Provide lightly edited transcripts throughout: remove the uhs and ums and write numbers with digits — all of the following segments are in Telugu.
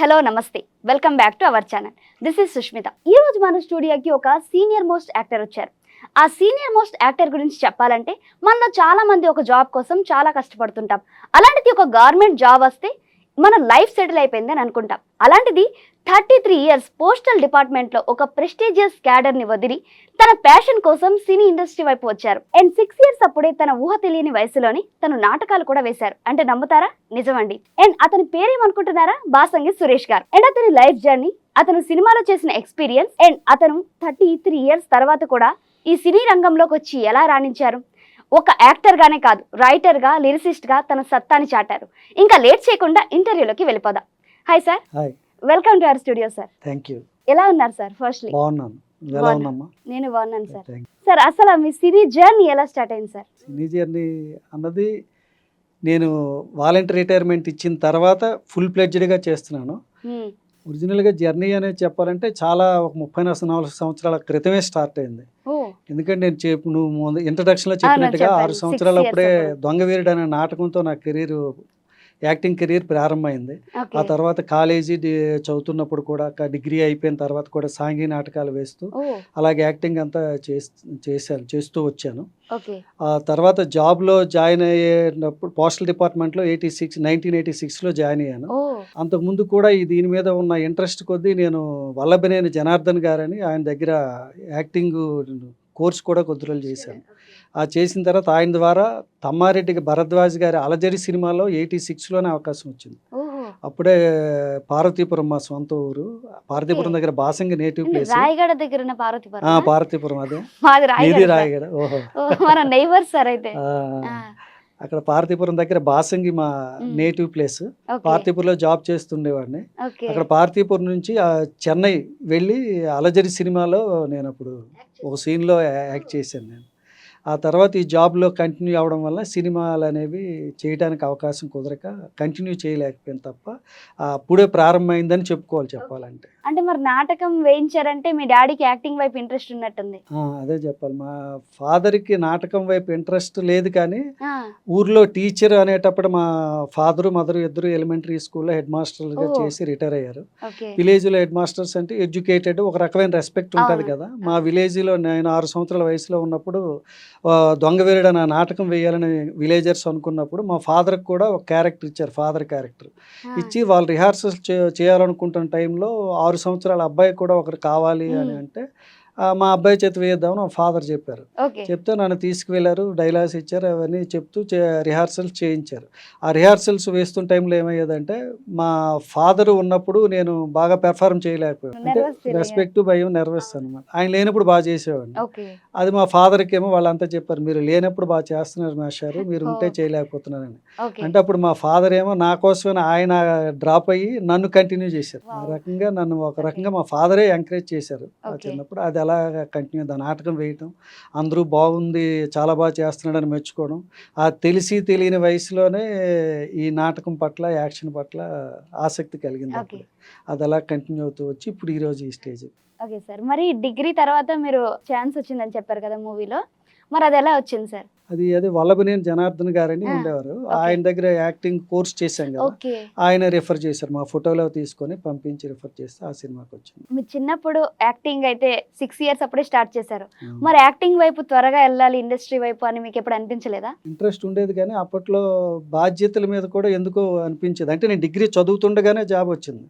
హలో నమస్తే welcome back to our channel. This is Sushmita. ఈ రోజు మన స్టూడియోకి ఒక సీనియర్ మోస్ట్ యాక్టర్ వచ్చారు. ఆ సీనియర్ మోస్ట్ యాక్టర్ గురించి చెప్పాలంటే మనలో చాలా మంది ఒక జాబ్ కోసం చాలా కష్టపడుతుంటాం. అలాంటిది ఒక గవర్నమెంట్ జాబ్ వస్తే మన లైఫ్ సెటిల్ అయిపోయింది అని అనుకుంటాం. అలాంటిది 33 ఇయర్స్ పోస్టల్ డిపార్ట్మెంట్లో ఒక ప్రెస్టీజియస్ క్యాడర్ని వదిలి తన ప్యాషన్ కోసం సినీ ఇండస్ట్రీ వైపు వచ్చారు. అండ్ 6 ఇయర్స్ అప్పుడే తన ఊహ తెలియని వయసులోని తను నాటకాలు కూడా వేశారు. అంటే నమ్ముతారా? నిజమండి. అండ్ అతని పేరేమనుకుంటున్నారా? బాసంగి సురేష్ గారు. అండ్ అతని లైఫ్ జర్నీ, అతను సినిమాలో చేసిన ఎక్స్పీరియన్స్, అండ్ అతను 33 ఇయర్స్ తర్వాత కూడా ఈ సినీ రంగంలోకి వచ్చి ఎలా రాణించారు, ఒక యాక్టర్ గానే కాదు రైటర్ గా, లిరిసిస్ట్ గా తన సత్తాని చాటారు. ఇంకా లేట్ చేయకుండా ఇంటర్వ్యూలోకి వెళ్ళిపోదాం. Hi sir. Hi. Welcome to our studio sir. Thank you. ఎలా ఉన్నారు సార్? ఫస్ట్లీ బాగున్నాను. ఎలా ఉన్నామ్మా? నేను బాగున్నాను సార్. సార్ అసలు మీ సినీ జర్నీ ఎలా స్టార్ట్ అయింది సార్? సినీ జర్నీ అన్నది నేను వాలంటీర్ రిటైర్మెంట్ ఇచ్చిన తర్వాత ఫుల్ ప్లెడ్జ్డ్గా చేస్తున్నాను. ఒరిజినల్గా జర్నీ అనేది చెప్పాలంటే చాలా ఒక 34 సంవత్సరాల క్రితమే స్టార్ట్ అయింది. ఎందుకంటే నేను నువ్వు ఇంట్రడక్షన్లో చెప్పినట్టుగా 6 సంవత్సరాలు అప్పుడే దొంగవీరుడు అనే నాటకంతో నా కెరీర్, యాక్టింగ్ కెరీర్ ప్రారంభమైంది. ఆ తర్వాత కాలేజీ చదువుతున్నప్పుడు కూడా డిగ్రీ అయిపోయిన తర్వాత కూడా సాంఘిక నాటకాలు వేస్తూ అలాగే యాక్టింగ్ అంతా చేస్తూ వచ్చాను. ఆ తర్వాత జాబ్లో జాయిన్ అయ్యేటప్పుడు పోస్టల్ డిపార్ట్మెంట్లో 1986లో జాయిన్ అయ్యాను. అంతకుముందు కూడా దీని మీద ఉన్న ఇంట్రెస్ట్ కొద్దీ నేను వల్లభనేని జనార్దన్ గారని ఆయన దగ్గర యాక్టింగ్ కోర్స్ కూడా కొద్ది రోజులు చేశాను. ఆ చేసిన తర్వాత ఆయన ద్వారా తమ్మారెడ్డి భరద్వాజ్ గారి అలజరి సినిమాలో 86లోనే అవకాశం వచ్చింది. అప్పుడే పార్వతీపురం మా సొంత ఊరు. పార్వతీపురం దగ్గర బాసంగి నేటివ్ ప్లేస్. రాయగడ దగ్గర పార్వతీపురం అదే ఇది రాయగడ. ఓహో, అక్కడ పార్వతీపురం దగ్గర బాసంగి మా నేటివ్ ప్లేస్. పార్వతీపురంలో జాబ్ చేస్తుండేవాడిని. అక్కడ పార్వతీపురం నుంచి చెన్నై వెళ్ళి అలజరి సినిమాలో నేను అప్పుడు ఒక సీన్లో యాక్ట్ చేశాను. నేను ఆ తర్వాత ఈ జాబ్లో కంటిన్యూ అవ్వడం వల్ల సినిమాలు అనేవి చేయడానికి అవకాశం కుదరక కంటిన్యూ చేయలేకపోయింది తప్ప అప్పుడే ప్రారంభమైందని చెప్పాలంటే. అంటే మరి నాటకం వేయించారంటే మీ డాడీకి యాక్టింగ్ వైపు ఇంట్రెస్ట్ ఉన్నట్టుంది. అదే చెప్పాలి. మా ఫాదర్కి నాటకం వైపు ఇంట్రెస్ట్ లేదు, కానీ ఊర్లో టీచర్ అనేటప్పుడు మా ఫాదరు మదరు ఇద్దరు ఎలిమెంటరీ స్కూల్లో హెడ్ మాస్టర్గా చేసి రిటైర్ అయ్యారు. విలేజ్లో హెడ్ మాస్టర్స్ అంటే ఎడ్యుకేటెడ్, ఒక రకమైన రెస్పెక్ట్ ఉంటుంది కదా. మా విలేజ్లో నేను 6 సంవత్సరాల వయసులో ఉన్నప్పుడు దొంగవీరుడు అనే నాటకం వేయాలని విలేజర్స్ అనుకున్నప్పుడు మా ఫాదర్కి కూడా ఒక క్యారెక్టర్ ఇచ్చారు. ఫాదర్ క్యారెక్టర్ ఇచ్చి వాళ్ళు రిహార్సల్స్ చేయాలనుకుంటున్న టైంలో 6 సంవత్సరాల అబ్బాయి కూడా ఒకరు కావాలి అని అంటే మా అబ్బాయి చేతి వేద్దామని మా ఫాదర్ చెప్పారు. చెప్తే నన్ను తీసుకువెళ్ళారు, డైలాగ్స్ ఇచ్చారు, అవన్నీ చెప్తూ రిహార్సల్స్ చేయించారు. ఆ రిహార్సల్స్ వేస్తున్న టైంలో ఏమయ్యేదంటే మా ఫాదర్ ఉన్నప్పుడు నేను బాగా పెర్ఫార్మ్ చేయలేకపోయాను. అంటే రెస్పెక్ట్, భయం, నెర్వస్ అనమాట. ఆయన లేనప్పుడు బాగా చేసేవాడిని. అది మా ఫాదర్కి ఏమో వాళ్ళంతా చెప్పారు, మీరు లేనప్పుడు బాగా చేస్తున్నారు మాస్టారు, మీరు ఉంటే చేయలేకపోతున్నారని. అంటే అప్పుడు మా ఫాదర్ ఏమో నా కోసమే ఆయన డ్రాప్ అయ్యి నన్ను కంటిన్యూ చేశారు. ఆ రకంగా నన్ను ఒక రకంగా మా ఫాదరే ఎంకరేజ్ చేశారు చిన్నప్పుడు. అది అలా కంటిన్యూ నాటకం వేయటం, అందరూ బాగుంది, చాలా బాగా చేస్తున్నాడని మెచ్చుకోవడం. ఆ తెలియని వయసులోనే ఈ నాటకం పట్ల, యాక్షన్ పట్ల ఆసక్తి కలిగింది. అప్పుడు అది అలా కంటిన్యూ అవుతూ వచ్చి ఇప్పుడు ఈరోజు ఈ స్టేజ్. ఓకే సార్, మరి డిగ్రీ తర్వాత మీరు ఛాన్స్ వచ్చిందని చెప్పారు కదా మూవీలో, మరి అది ఎలా వచ్చింది సార్? అదే వల్లభనేని జనార్దన్ గారని ఉండేవారు. ఆయన దగ్గర యాక్టింగ్ కోర్స్ చేశాం కదా, ఆయన రిఫర్ చేశారు. మా ఫోటోలో తీసుకొని పంపించి రిఫర్ చేస్తే ఆ సినిమాకి వచ్చింది. మీరు చిన్నప్పుడు యాక్టింగ్ అయితే 6 ఇయర్స్ అప్పుడే స్టార్ట్ చేశారు. మరి యాక్టింగ్ వైపు త్వరగా వెళ్ళాలి ఇండస్ట్రీ వైపు అని మీకు ఎప్పుడు అనిపించలేదా? ఇంట్రెస్ట్ ఉండేది, కానీ అప్పట్లో బాధ్యతల మీద కూడా ఎందుకో అనిపించేది. అంటే నేను డిగ్రీ చదువుతుండగానే జాబ్ వచ్చింది.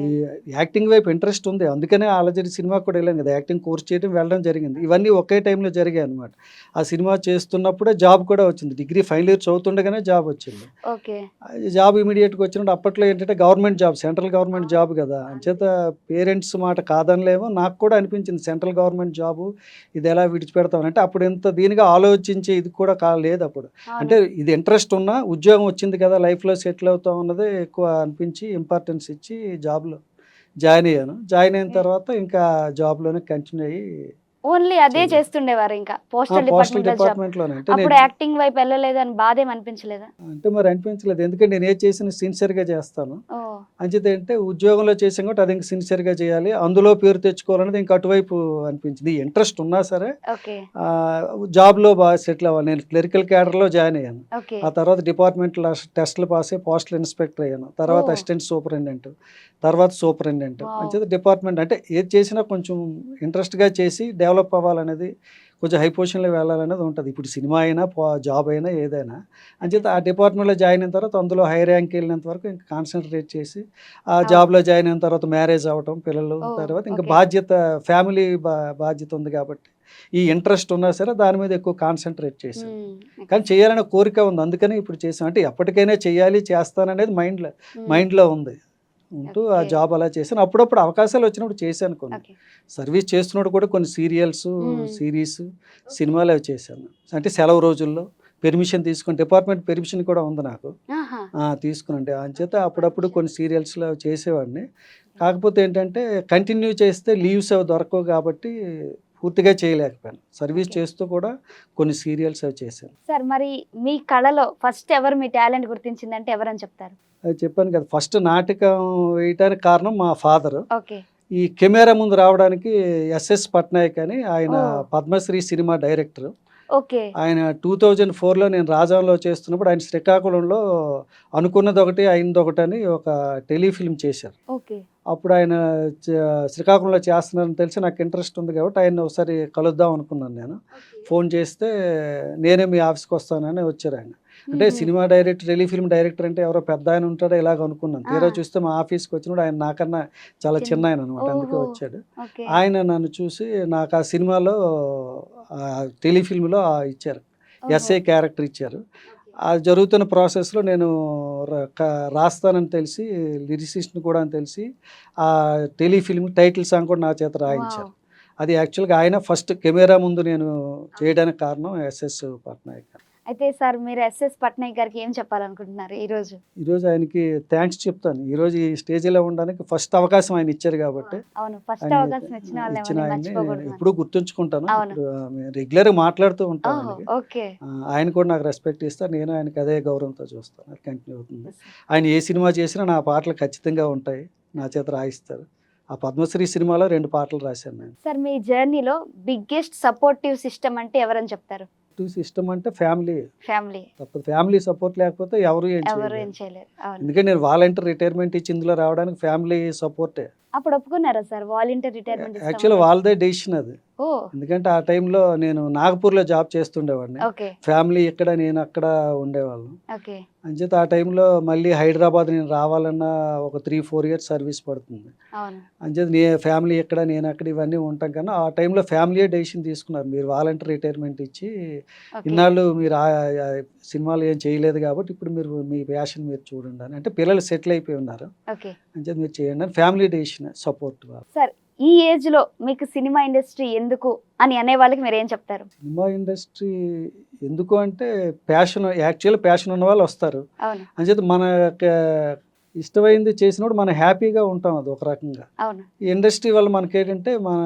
ఈ యాక్టింగ్ వైపు ఇంట్రెస్ట్ ఉంది, అందుకనే అలజరి సినిమా కూడా వెళ్ళాను కదా, యాక్టింగ్ కోర్స్ చేయడం వెళ్ళడం జరిగింది. ఇవన్నీ ఒకే టైంలో జరిగాయి అనమాట. ఆ సినిమా చేస్తున్నప్పుడే జాబ్ కూడా వచ్చింది. డిగ్రీ ఫైనల్ ఇయర్ చదువుతుండగానే జాబ్ వచ్చింది. జాబ్ ఇమీడియట్గా వచ్చినప్పుడు అప్పట్లో ఏంటంటే government job, central government job కదా, అంచేత పేరెంట్స్ మాట కాదనిలేమో. నాకు కూడా అనిపించింది సెంట్రల్ గవర్నమెంట్ జాబు ఇది ఎలా విడిచిపెడతామని. అంటే అప్పుడు ఎంత దీనిగా ఆలోచించే ఇది కూడా లేదు అప్పుడు. అంటే ఇది ఇంట్రెస్ట్ ఉన్నా ఉద్యోగం వచ్చింది కదా, లైఫ్లో సెటిల్ అవుతాం అన్నదే ఎక్కువ అనిపించి ఇంపార్టెన్స్ ఇచ్చి జాబ్లో జాయిన్ అయ్యాను. జాయిన్ అయిన తర్వాత ఇంకా జాబ్లోనే కంటిన్యూ అయ్యి ఓన్లీ అదే చేస్తుండేవారు. ఇంకా పోస్టల్ డిపార్ట్మెంట్ లోనే. అప్పుడు యాక్టింగ్ వైపు వెళ్ళలేదు అని బాధ ఏం అనిపించలేదా? అంటే మరి అనిపించలేదు, ఎందుకంటే నేను ఏది చేసిన సిన్సియర్గా చేస్తాను. అంచేత ఏంటంటే ఉద్యోగంలో చేసాం కాబట్టి అది ఇంకా సిన్సియర్గా చేయాలి, అందులో పేరు తెచ్చుకోవాలనేది ఇంకా అటువైపు అనిపించింది. ఇంట్రెస్ట్ ఉన్నా సరే ఓకే. జాబ్లో బాగా సెటిల్ అవ్వాలి. నేను క్లరికల్ క్యాడర్లో జాయిన్ అయ్యాను. ఓకే. ఆ తర్వాత డిపార్ట్మెంట్లో టెస్టులు పాస్ అయ్యి పోస్టల్ ఇన్స్పెక్టర్ అయ్యాను. తర్వాత ఓ. అసిస్టెంట్ సూపరింటెండెంట్, తర్వాత సూపరింటెండెంట్. వావ్. అంచేత డిపార్ట్మెంట్ అంటే ఏది చేసినా కొంచెం ఇంట్రెస్ట్గా చేసి డెవలప్ అవ్వాలనేది, కొంచెం హై పొజిషన్లో వెళ్ళాలనేది ఉంటుంది. ఇప్పుడు సినిమా అయినా జాబ్ అయినా ఏదైనా. అంచేత ఆ డిపార్ట్మెంట్లో జాయిన్ అయిన తర్వాత అందులో హై ర్యాంక్ వెళ్ళినంత వరకు ఇంకా కాన్సన్ట్రేట్ చేసి ఆ జాబ్లో జాయిన్ అయిన తర్వాత మ్యారేజ్ అవ్వటం, పిల్లలు, ఓ, తర్వాత ఇంకా ఓకే. బాధ్యత, ఫ్యామిలీ బాధ్యత ఉంది కాబట్టి ఈ ఇంట్రెస్ట్ ఉన్నా సరే దాని మీద ఎక్కువ కాన్సన్ట్రేట్ చేశాను. కానీ చేయాలనే కోరిక ఉంది, అందుకని ఇప్పుడు చేసాం. అంటే ఎప్పటికైనా చేయాలి, చేస్తాననేది మైండ్లో ఉంది ఉంటూ ఆ ఓకే. జాబ్ అలా చేశాను. అప్పుడప్పుడు అవకాశాలు వచ్చినప్పుడు చేశాను. కొన్ని ఓకే. సర్వీస్ చేస్తున్నప్పుడు కూడా కొన్ని సీరియల్స్, సిరీస్, సినిమాలు అవి చేశాను. అంటే సెలవు రోజుల్లో పెర్మిషన్ తీసుకుని, డిపార్ట్మెంట్ పెర్మిషన్ కూడా ఉంది నాకు, తీసుకునండి. అంచేత అప్పుడప్పుడు కొన్ని సీరియల్స్లో చేసేవాడిని. కాకపోతే ఏంటంటే కంటిన్యూ చేస్తే లీవ్స్ అవి దొరకవు కాబట్టి పూర్తిగా చేయలేకపోయాను. Service okay. చేస్తూ కూడా కొన్ని సీరియల్స్ అవి చేశాను. సార్, మరి మీ కళలో ఫస్ట్ ఎవరు మీ టాలెంట్ గుర్తించిందంటే ఎవరని చెప్తారు? అది చెప్పాను కదా, ఫస్ట్ నాటకం వేయటానికి కారణం మా ఫాదరు. ఓకే. ఈ కెమెరా ముందు రావడానికి ఎస్ఎస్ పట్నాయక్ అని, ఆయన ఓ. Padmashri cinema director. ఓకే. ఆయన 2004లో నేను రాజాంలో చేస్తున్నప్పుడు ఆయన శ్రీకాకుళంలో అనుకున్నది ఒకటి అయింది ఒకటి అని ఒక టెలిఫిల్మ్ చేశారు. ఓకే. అప్పుడు ఆయన శ్రీకాకుళంలో చేస్తున్నారని తెలిసి నాకు ఇంట్రెస్ట్ ఉంది కాబట్టి ఆయన ఒకసారి కలుద్దాం అనుకున్నాను. నేను ఫోన్ చేస్తే నేనే మీ ఆఫీస్కి వస్తానని వచ్చారు ఆయన. అంటే సినిమా డైరెక్టర్, టెలిఫిల్మ్ డైరెక్టర్ అంటే ఎవరో పెద్ద ఆయన ఉంటాడో ఇలాగ అనుకున్నాను. తీరా చూస్తే మా ఆఫీస్కి వచ్చినప్పుడు ఆయన నాకన్నా చాలా చిన్న ఆయన అనమాట, అందుకే వచ్చాడు. ఓకే. ఆయన నన్ను చూసి నాకు ఆ సినిమాలో టెలిఫిల్మ్లో ఇచ్చారు, ఎస్ఐ క్యారెక్టర్ ఇచ్చారు. ఆ జరుగుతున్న ప్రాసెస్లో నేను రాస్తానని తెలిసి, లిరిసిస్ట్ని కూడా అని తెలిసి ఆ టెలిఫిల్మ్ టైటిల్ సాంగ్ కూడా నా చేత రాయించారు. అది యాక్చువల్గా ఆయన ఫస్ట్ కెమెరా ముందు నేను చేయడానికి కారణం ఎస్ఎస్ పట్నాయక్ గారు. అయితే సార్, మీరు ఎస్ఎస్ పట్నాయక్ గారికి ఏం చెప్పాలనుకుంటున్నారు ఈరోజు? ఈరోజు ఆయనకి థ్యాంక్స్ చెప్తాను. ఈరోజు ఈ స్టేజ్లో ఉండడానికి ఫస్ట్ అవకాశం ఆయన ఇచ్చారు కాబట్టి, అవును, ఫస్ట్ ఆయన అవకాశం ఇచ్చిన వాళ్ళని ఇచ్చిన ఆయన్ని మర్చిపోకూడదు. ఎప్పుడూ గుర్తుంచుకుంటాను. అవును. రెగ్యులర్గా మాట్లాడుతూ ఉంటాను ఓహో, ఆయనకి. ఓకే. ఆయన కూడా నాకు రెస్పెక్ట్ ఇస్తారు, నేను ఆయనకి అదే గౌరవంతో చూస్తాను. అది కంటిన్యూ అవుతుంది. ఆయన ఏ సినిమా చేసినా నా పాటలు ఖచ్చితంగా ఉంటాయి, నా చేత రాయిస్తారు. ఆ పద్మశ్రీ సినిమాలో 2 పాటలు రాశాను నేను. సార్, మీ జర్నీలో బిగ్గెస్ట్ సపోర్టివ్ సిస్టమ్ అంటే ఎవరని చెప్తారు? సిస్టమ్ అంటే ఫ్యామిలీ. ఫ్యామిలీ. తప్పదు, ఫ్యామిలీ సపోర్ట్ లేకపోతే ఎవరు ఏం ఎవరు ఏం చేయలేరు. చేయలేరు. అవును. ఎందుకంటే నేను వాలంటీర్ రిటైర్మెంట్ ఇచ్చి ఇందులో రావడానికి ఫ్యామిలీ సపోర్టే. అప్పుడు ఒప్పుకున్నారా సార్ వాలంటీర్ రిటైర్మెంట్? యాక్చువల్లీ వాళ్ళదే డెసిషన్ అది. ఓ. ఎందుకంటే ఆ టైంలో నేను నాగపూర్లో జాబ్ చేస్తుండేవాడిని, ఓకే. ఫ్యామిలీ ఇక్కడ, నేను అక్కడ ఉండేవాళ్ళం. ఓకే. అంచేత ఆ టైంలో మళ్ళీ హైదరాబాద్ నేను రావాలన్నా ఒక 3-4 ఇయర్స్ సర్వీస్ పడుతుంది. అవును. అంచేత ఫ్యామిలీ ఎక్కడ, నేను అక్కడ, ఇవన్నీ ఉంటాం కన్నా ఆ టైంలో ఫ్యామిలీ డెసిషన్ తీసుకున్నారు, మీరు వాలంటీర్ రిటైర్మెంట్ ఇచ్చి ఓకే. ఇన్నాళ్ళు మీరు సినిమాలు ఏం చేయలేదు కాబట్టి ఇప్పుడు మీరు మీ ప్యాషన్ మీరు చూడండి అని. అంటే పిల్లలు సెటిల్ అయిపోయి ఉన్నారు, ఓకే. అంచేత మీరు చేయండి అని ఫ్యామిలీ డెసిషన్, సపోర్ట్. సార్, ఈ ఏజ్ లో మీకు సినిమా ఇండస్ట్రీ ఎందుకు అని అనే వాళ్ళకి మీరు ఏం చెప్తారు? సినిమా ఇండస్ట్రీ ఎందుకు అంటే ప్యాషన్, యాక్చువల్ ప్యాషన్ ఉన్న వాళ్ళు వస్తారు. అవును. అంచేత మన ఇష్టమైంది చేసినప్పుడు మనం హ్యాపీగా ఉంటాం, అది ఒక రకంగా. అవును. ఈ ఇండస్ట్రీ వల్ల మనకేంటంటే మన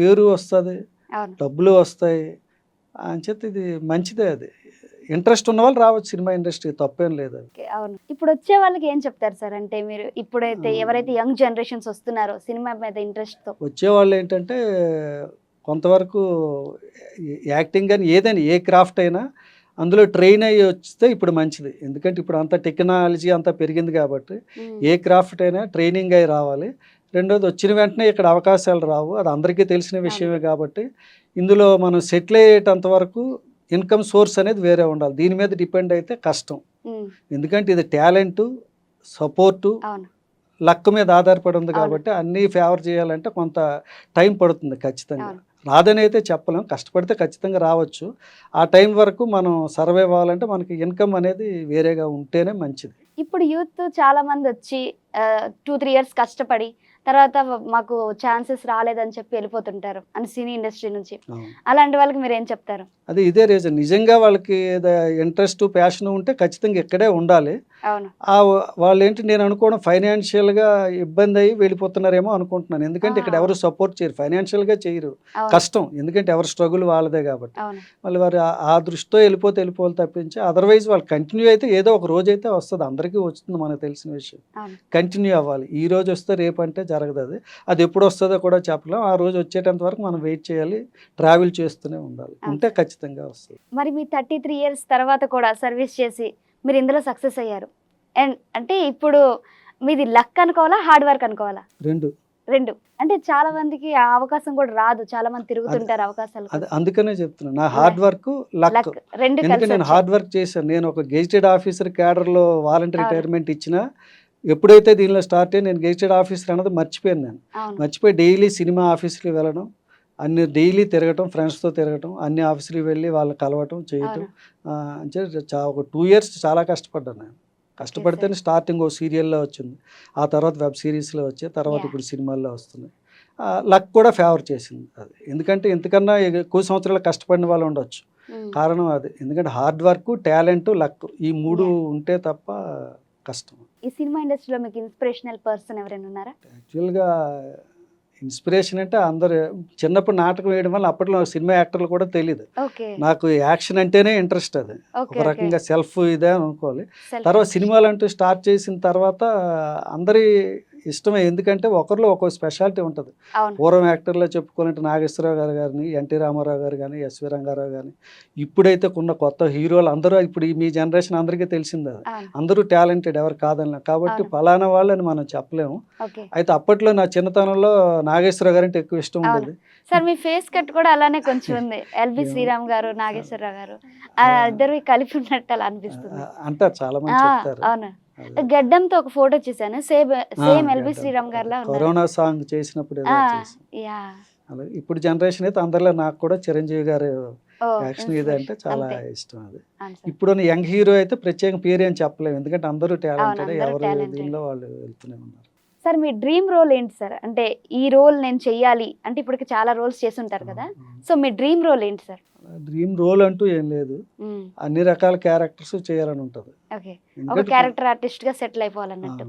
పేరు వస్తుంది, అవును. డబ్బులు వస్తాయి. అంచేత ఇది మంచిదే, అది ఇంట్రెస్ట్ ఉన్న వాళ్ళు రావచ్చు సినిమా ఇండస్ట్రీ, తప్పేం లేదు అది. ఓకే. అవును. ఇప్పుడు వచ్చే వాళ్ళకి ఏం చెప్తారు సార్? అంటే మీరు ఇప్పుడైతే ఎవరైతే యంగ్ జనరేషన్స్ వస్తున్నారో సినిమా మీద ఇంట్రెస్ట్ తో, వచ్చేవాళ్ళు ఏంటంటే కొంతవరకు యాక్టింగ్ అని ఏదైనా ఏ క్రాఫ్ట్ అయినా అందులో ట్రైన్ అయ్యి వస్తే ఇప్పుడు మంచిది. ఎందుకంటే ఇప్పుడు అంత టెక్నాలజీ అంతా పెరిగింది కాబట్టి ఏ క్రాఫ్ట్ అయినా ట్రైనింగ్ అయి రావాలి. రెండోది వచ్చిన వెంటనే ఇక్కడ అవకాశాలు రావు, అది అందరికీ తెలిసిన విషయమే కాబట్టి ఇందులో మనం సెటిల్ అయ్యేటంత వరకు ఇన్కమ్ సోర్స్ అనేది వేరే ఉండాలి. దీని మీద డిపెండ్ అయితే కష్టం. ఎందుకంటే ఇది టాలెంటు, సపోర్టు, అవును, లక్ మీద ఆధారపడి ఉంది కాబట్టి అన్నీ ఫేవర్ చేయాలంటే కొంత టైం పడుతుంది ఖచ్చితంగా. అవును. రాదని అయితే చెప్పలేం, కష్టపడితే ఖచ్చితంగా రావచ్చు. ఆ టైం వరకు మనం సర్వైవ్ అవ్వాలంటే మనకి ఇన్కమ్ అనేది వేరేగా ఉంటేనే మంచిది. ఇప్పుడు యూత్ చాలా మంది వచ్చి 2-3 ఇయర్స్ కష్టపడి తర్వాత మాకు ఛాన్సెస్ రాలేదని చెప్పి వెళ్ళిపోతుంటారు అని సినీ ఇండస్ట్రీ నుంచి. అవును. అలాంటి వాళ్ళకి మీరు ఏం చెప్తారు? అది ఇదే రీజన్. నిజంగా వాళ్ళకి ఇంట్రెస్ట్, ప్యాషన్ ఉంటే ఖచ్చితంగా ఇక్కడే ఉండాలి. అవును. వాళ్ళు ఏంటి నేను అనుకోవడం ఫైనాన్షియల్గా ఇబ్బంది అయ్యి వెళ్ళిపోతున్నారేమో అనుకుంటున్నాను. ఎందుకంటే ఇక్కడ ఎవరు సపోర్ట్ చేయరు, ఫైనాన్షియల్గా చేయరు, అవును. కష్టం, ఎందుకంటే ఎవరి స్ట్రగుల్ వాళ్ళదే కాబట్టి. అవును. మళ్ళీ వారు ఆ దృష్టితో వెళ్ళిపోవాలి తప్పించి అదర్వైజ్ వాళ్ళు కంటిన్యూ అయితే ఏదో ఒక రోజు అయితే వస్తుంది, అందరికీ వస్తుంది, మనకు తెలిసిన విషయం. అవును. కంటిన్యూ అవ్వాలి, ఈ రోజు వస్తే రేపు అంటే జరగదు. అది ఎప్పుడు వస్తుందో కూడా చెప్పలేం. ఆ రోజు వచ్చేటంత వరకు మనం వెయిట్ చేయాలి, ట్రావెల్ చేస్తూనే ఉండాలి, ఉంటే ఖచ్చితంగా వస్తుంది. మరి మీ 33 ఇయర్స్ తర్వాత కూడా సర్వీస్ చేసి మీరు ఇందులో సక్సెస్ అయ్యారు. అండ్ అంటే ఇప్పుడు మీది లక్ అనుకోవాలా, హార్డ్ వర్క్ అనుకోవాలా? రెండు. అంటే చాలా మందికి ఆ అవకాశం కూడా రాదు, చాలా మంది తిరుగుతుంటారు అవకాశాలు అది కోసం. అందుకనే చెప్తున్నా, నా హార్డ్ వర్క్ లక్. లక్ రెండు ఎందుకంటే కలిసి నేను వచ్చాయి. హార్డ్ వర్క్ చేశాను. నేను ఒక గెజిటెడ్ ఆఫీసర్ క్యాడర్లో వాలంటీర్ అవును. రిటైర్మెంట్ ఇచ్చినా, ఎప్పుడైతే దీనిలో స్టార్ట్ అయ్యి నేను గెజిటెడ్ ఆఫీసర్ అన్నది మర్చిపోయాను. నేను అవును. మర్చిపోయి డైలీ సినిమా ఆఫీసులు వెళ్ళడం, అన్ని డైలీ తిరగటం, ఫ్రెండ్స్తో తిరగటం, అన్ని ఆఫీసులకు వెళ్ళి వాళ్ళని కలవటం చేయటం. అవును. అంటే ఒక 2 ఇయర్స్ చాలా కష్టపడ్డాను నేను. కష్టపడితేనే స్టార్టింగ్ ఓ సీరియల్లో వచ్చింది, ఆ తర్వాత వెబ్ సిరీస్లో వచ్చాయి, తర్వాత ఇప్పుడు సినిమాల్లో వస్తున్నాయి. లక్ కూడా ఫేవర్ చేసింది అది. ఎందుకంటే ఇంతకన్నా ఎక్కువ సంవత్సరాలు కష్టపడిన వాళ్ళు ఉండొచ్చు. కారణం అది, ఎందుకంటే హార్డ్ వర్క్, టాలెంట్, లక్, ఈ 3 ఉంటే తప్ప కష్టం. ఈ సినిమా ఇండస్ట్రీలో మీకు ఇన్స్పిరేషనల్ పర్సన్ ఎవరైనా ఉన్నారా? యాక్చువల్గా ఇన్స్పిరేషన్ అంటే అందరు చిన్నప్పుడు నాటకం వేయడం వల్ల అప్పట్లో సినిమా యాక్టర్లు కూడా తెలియదు. ఓకే. నాకు యాక్షన్ అంటేనే ఇంట్రెస్ట్, అది ఒక రకంగా సెల్ఫ్ ఇదే అనుకోవాలి. తర్వాత సినిమాలు అంటూ స్టార్ట్ చేసిన తర్వాత అందరి ఇష్టమే, ఎందుకంటే ఒకరిలో ఒక్కో స్పెషాలిటీ ఉంటుంది. అవును. పూర్వం యాక్టర్లో చెప్పుకోవాలంటే నాగేశ్వరరావు గారు కానీ, ఎన్టీ రామారావు గారు కానీ, ఎస్వి రంగారావు కానీ, ఇప్పుడైతే కొన్న కొత్త హీరోలు అందరూ ఇప్పుడు మీ జనరేషన్ అందరికీ తెలిసింది అది. అవును. అందరూ టాలెంటెడ్, ఎవరు కాదన్నా, కాబట్టి అవును. ఫలానా వాళ్ళని మనం చెప్పలేము. ఓకే. అయితే అప్పట్లో నా చిన్నతనంలో నాగేశ్వరరావు గారు అంటే ఎక్కువ ఇష్టం ఉండేది. సార్ మీ ఫేస్ కట్ కూడా అలానే కొంచెం ఉంది, ఎల్బి శ్రీరామ్ గారు, నాగేశ్వరరావు గారు, ఆ ఇద్దరు కలిపి ఉన్నట్టు అలా అనిపిస్తుంది. అంటారు, చాలా మంది చెప్తారు. అవును. గడ్డంతో ఒక ఫోటో చూసాను, సేమ్ ఎల్బి శ్రీరామ్ గారిలా ఉన్నారు. కరోనా సాంగ్ చేసినప్పుడు ఏదో చేశాను. యా. అలాగే ఇప్పుడు జనరేషన్ అయితే అందరిలో నాకు కూడా చిరంజీవి గారు ఓ, యాక్షన్ ఇది అంటే చాలా అంతే. ఇష్టం. అది అవును సార్. ఇప్పుడున్న యంగ్ హీరో అయితే ప్రత్యేక పేరు అని చెప్పలేము, ఎందుకంటే అందరూ టాలెంటెడ్, అందరూ ఎవరు talented. దీనిలో వాళ్ళు వెళ్తూనే ఉన్నారు. సార్ మీ డ్రీమ్ రోల్ ఏంటి సార్? అంటే ఈ రోల్ నేను చెయ్యాలి అంటే, ఇప్పటికి చాలా రోల్స్ చేస్తుంటారు కదా, సో మీ డ్రీమ్ రోల్ ఏంటి సార్? డ్రీమ్ రోల్ అంటూ ఏం లేదు, అన్ని రకాల క్యారెక్టర్స్ చేయాలని ఉంటుంది. ఓకే. ఒక క్యారెక్టర్ ఆర్టిస్ట్ గా సెటిల్ అయిపోవాలన్నట్టు.